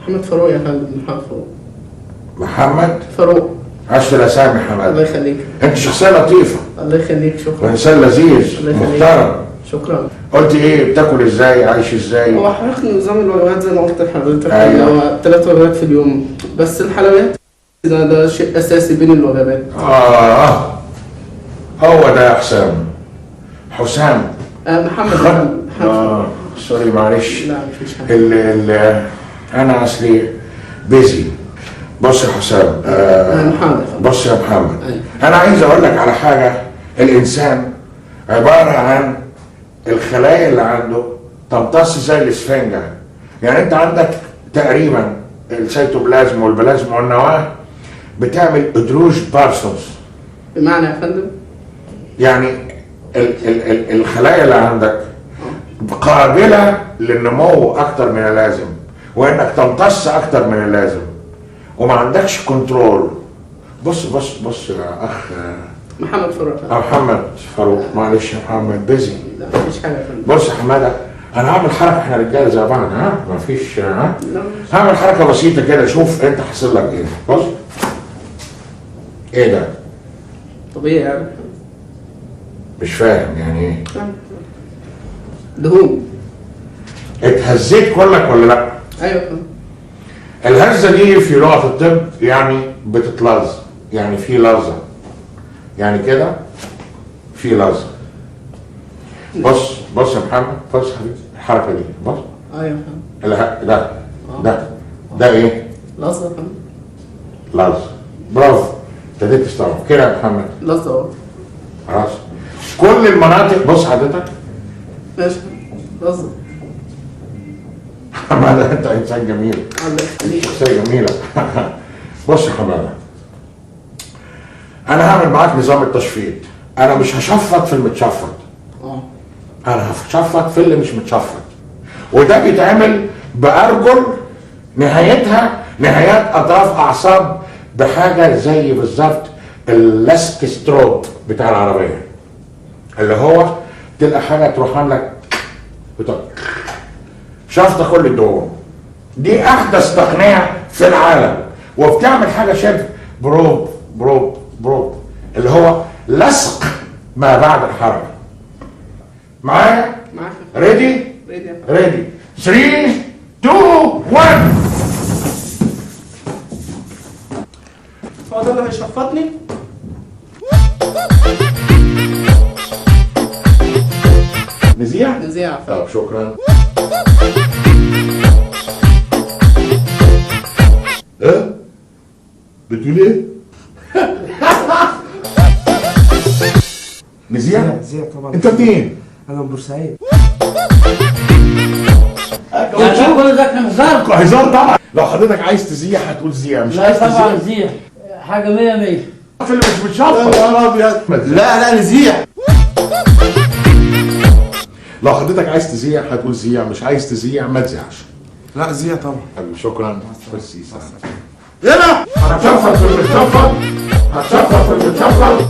محمد فاروق يا فندم، محمد فاروق. محمد فاروق. عشت الاسامي حماد. الله يخليك. انت شخصيه لطيفه. الله يخليك، شكرا. وانسان لذيذ محترم. شكرا. قلت ايه؟ بتاكل ازاي؟ عايش ازاي؟ هو حضرتك نظام الوجبات زي ما قلت لحضرتك، أيوة. هو 3 وجبات في اليوم، بس الحلويات ده شيء اساسي بين الوجبات. هو ده يا حسام. حسام. محمد. سوري معلش. لا مفيش حاجه. انا اصلي بيزي. بص يا حسام. محمد. بص يا محمد. أيوة. انا عايز اقول لك على حاجه. الانسان عباره عن الخلايا اللي عنده تمتص زي الاسفنجه. يعني انت عندك تقريبا السيتوبلازم والبلازما والنواه بتعمل ادروج بارسونز. بمعنى يا فندم؟ يعني الخلايا اللي عندك قابله للنمو اكتر من اللازم، وانك تمتص اكتر من اللازم، وما عندكش كنترول. بص يا اخ محمد فاروق. محمد فاروق. معلش يا محمد بيزي. لا مفيش حاجه يا فندم. بص يا حماده، انا هعمل حركه، احنا رجاله زي بعض، مفيش لا. هعمل حركه بسيطه كده، شوف انت حاصل لك ايه. بص. ايه ده؟ طبيعي يعني. مش فاهم يعني ايه؟ دهون. اتهزيت كلك ولا لا؟ ايوه يا فندم. الهزه دي في لغه الطب يعني بتتلظ، يعني في لظه، يعني كده في لظه. بص يا محمد، بص يا حبيبي الحركه دي، بص. ايوه يا فندم. ده ايه؟ لحظه يا فندم. لظه. برافو، ابتديت تستوعب كده يا محمد. لحظه اهو. خلاص. كل المناطق. بص حضرتك. ماشي. لحظه. حماده انت انسان جميل. الله يخليك. شخصيه جميله. بص يا حماده، انا هعمل معاك نظام التشفيط. انا مش هشفط في المتشفط، انا هشفط في اللي مش متشفط، وده بيتعمل بارجل نهايتها نهايات اطراف اعصاب بحاجه زي بالظبط اللاسك ستروب بتاع العربيه، اللي هو تلقى حاجه تروح عاملك شفطه كل الدهون. دي احدث تقنيه في العالم، وبتعمل حاجه شبه بروب اللي هو لصق ما بعد الحركه. معايا؟ معاك. ريدي؟ ريدي. 3 2 1. هو ده اللي هيشفطني؟ نزيع؟ طب شكرا. ايه؟ بتقول ايه؟ نزيع طبعا. انت منين؟ انا من بورسعيد. يعني كل ده كان هزار؟ هزار طبعا. لو حضرتك عايز تزيع هتقول زيع، مش عايز لا طبعا تزيع زيح حاجه 100 100. في اللي مش متشفط. يا ابيض. لا نزيع. لو حضرتك عايز تزيع هتقول زيع، مش عايز تزيع ما تزيعش. لا زيع طبعا. شكرا. بس يلا هتشفط في المتشفط، هتشفط في المتشفط.